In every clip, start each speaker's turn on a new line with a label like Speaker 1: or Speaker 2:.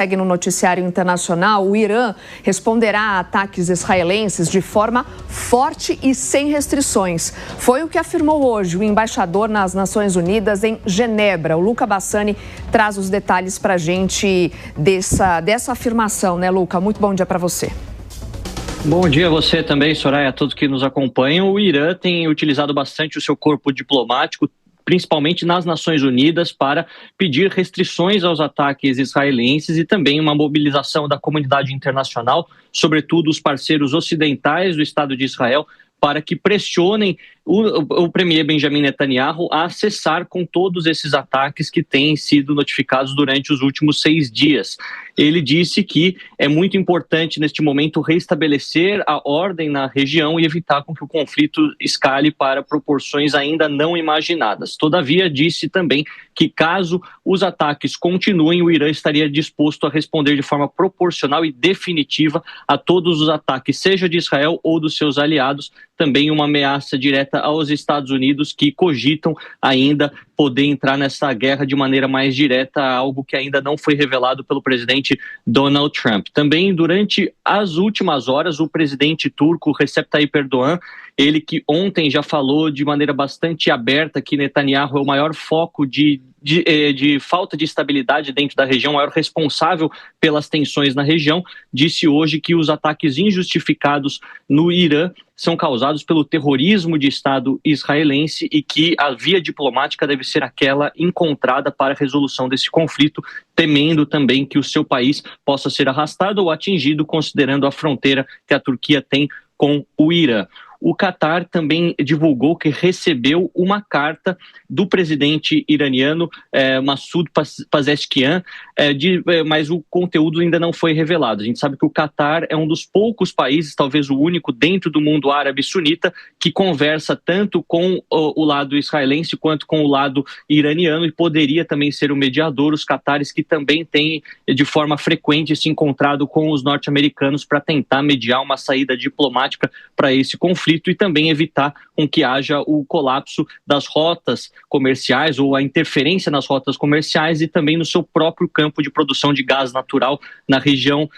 Speaker 1: Segue no noticiário internacional, o Irã responderá a ataques israelenses de forma forte e sem restrições. Foi o que afirmou hoje o embaixador nas Nações Unidas em Genebra. O Luca Bassani traz os detalhes para a gente dessa afirmação, né, Luca? Muito bom dia para você.
Speaker 2: Bom dia a você também, Soraya, a todos que nos acompanham. O Irã tem utilizado bastante o seu corpo diplomático, principalmente nas Nações Unidas, para pedir restrições aos ataques israelenses e também uma mobilização da comunidade internacional, sobretudo os parceiros ocidentais do Estado de Israel, para que pressionem o premier Benjamin Netanyahu a cessar com todos esses ataques que têm sido notificados durante os últimos 6 dias. Ele disse que é muito importante, neste momento, restabelecer a ordem na região e evitar com que o conflito escale para proporções ainda não imaginadas. Todavia, disse também que, caso os ataques continuem, o Irã estaria disposto a responder de forma proporcional e definitiva a todos os ataques, seja de Israel ou dos seus aliados, também uma ameaça direta aos Estados Unidos, que cogitam ainda poder entrar nessa guerra de maneira mais direta, algo que ainda não foi revelado pelo presidente Donald Trump. Também, durante as últimas horas, o presidente turco Recep Tayyip Erdogan, ele que ontem já falou de maneira bastante aberta que Netanyahu é o maior foco de falta de estabilidade dentro da região, o maior responsável pelas tensões na região, disse hoje que os ataques injustificados no Irã são causados pelo terrorismo de Estado israelense e que a via diplomática deve ser aquela encontrada para a resolução desse conflito, temendo também que o seu país possa ser arrastado ou atingido, considerando a fronteira que a Turquia tem com o Irã. O Catar também divulgou que recebeu uma carta do presidente iraniano Massoud Pezeshkian, mas o conteúdo ainda não foi revelado. A gente sabe que o Catar é um dos poucos países, talvez o único, dentro do mundo árabe sunita, que conversa tanto com o lado israelense quanto com o lado iraniano e poderia também ser o mediador. Os catares que também têm, de forma frequente, se encontrado com os norte-americanos para tentar mediar uma saída diplomática para esse conflito e também evitar com que haja o colapso das rotas comerciais ou a interferência nas rotas comerciais e também no seu próprio campo de produção de gás natural na região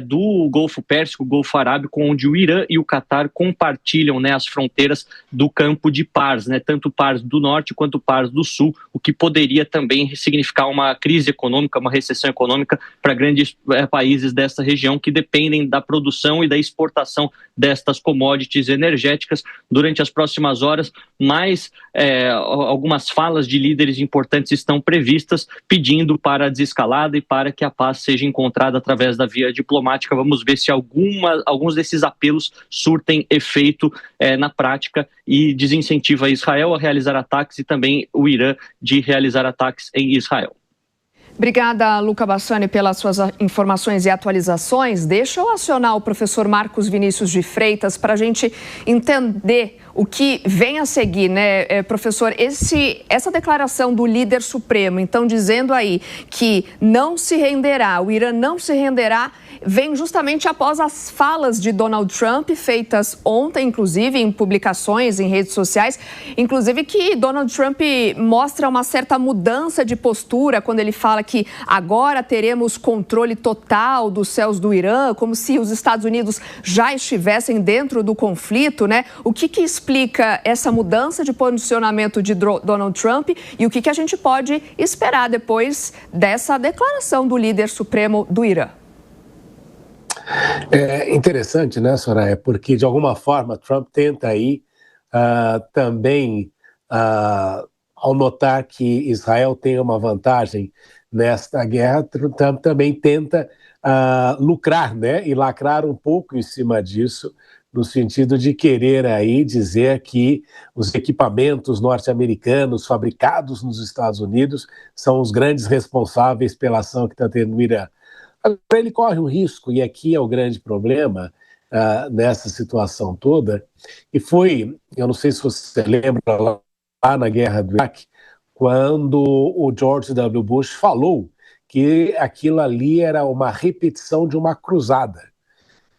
Speaker 2: do Golfo Pérsico, Golfo Arábico, onde o Irã e o Catar compartilham, né, as fronteiras do campo de Pars, né, tanto Pars do Norte quanto Pars do Sul, o que poderia também significar uma crise econômica, uma recessão econômica para grandes países dessa região que dependem da produção e da exportação destas commodities energéticas. Durante as próximas horas, algumas falas de líderes importantes estão previstas, pedindo para a desescalada e para que a paz seja encontrada através da via diplomática. Vamos ver se alguns desses apelos surtem efeito na prática e desincentiva Israel a realizar ataques e também o Irã de realizar ataques em Israel.
Speaker 1: Obrigada, Luca Bassani, pelas suas informações e atualizações. Deixa eu acionar o professor Marcos Vinícius de Freitas para a gente entender o que vem a seguir, né, professor? Essa declaração do líder supremo, então, dizendo aí que não se renderá, o Irã não se renderá, vem justamente após as falas de Donald Trump, feitas ontem, inclusive, em publicações, em redes sociais, inclusive que Donald Trump mostra uma certa mudança de postura quando ele fala que agora teremos controle total dos céus do Irã, como se os Estados Unidos já estivessem dentro do conflito, né? O que explica essa mudança de posicionamento de Donald Trump e o que a gente pode esperar depois dessa declaração do líder supremo do Irã?
Speaker 3: É interessante, né, Soraya, porque de alguma forma Trump tenta aí também, ao notar que Israel tem uma vantagem nesta guerra, Trump também tenta lucrar, né, e lacrar um pouco em cima disso, no sentido de querer aí dizer que os equipamentos norte-americanos fabricados nos Estados Unidos são os grandes responsáveis pela ação que está tendo no Irã. Agora, ele corre um risco, e aqui é o grande problema nessa situação toda, e foi, eu não sei se você lembra, lá na guerra do Iraque, quando o George W. Bush falou que aquilo ali era uma repetição de uma cruzada.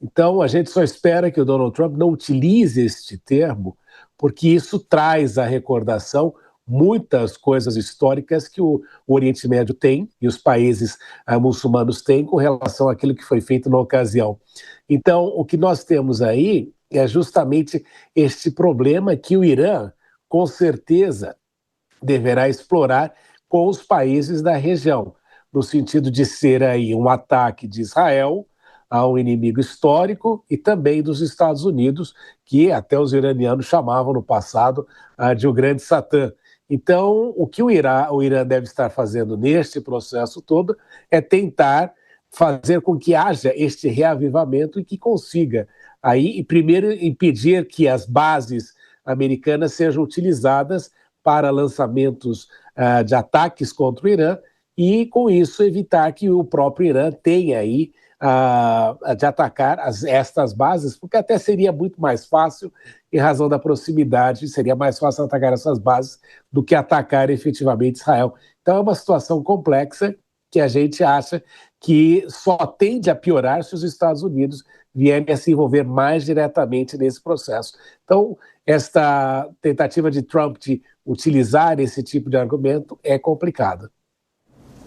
Speaker 3: Então, a gente só espera que o Donald Trump não utilize este termo, porque isso traz à recordação muitas coisas históricas que o Oriente Médio tem e os países muçulmanos têm com relação àquilo que foi feito na ocasião. Então, o que nós temos aí é justamente este problema que o Irã, com certeza, deverá explorar com os países da região, no sentido de ser aí um ataque de Israel a um inimigo histórico e também dos Estados Unidos, que até os iranianos chamavam no passado de o grande Satã. Então, o que o Irã deve estar fazendo neste processo todo é tentar fazer com que haja este reavivamento e que consiga aí, primeiro, impedir que as bases americanas sejam utilizadas para lançamentos de ataques contra o Irã e, com isso, evitar que o próprio Irã tenha aí de atacar estas bases, porque até seria muito mais fácil, em razão da proximidade, seria mais fácil atacar essas bases do que atacar efetivamente Israel. Então é uma situação complexa que a gente acha que só tende a piorar se os Estados Unidos vierem a se envolver mais diretamente nesse processo. Então, esta tentativa de Trump de utilizar esse tipo de argumento é complicada.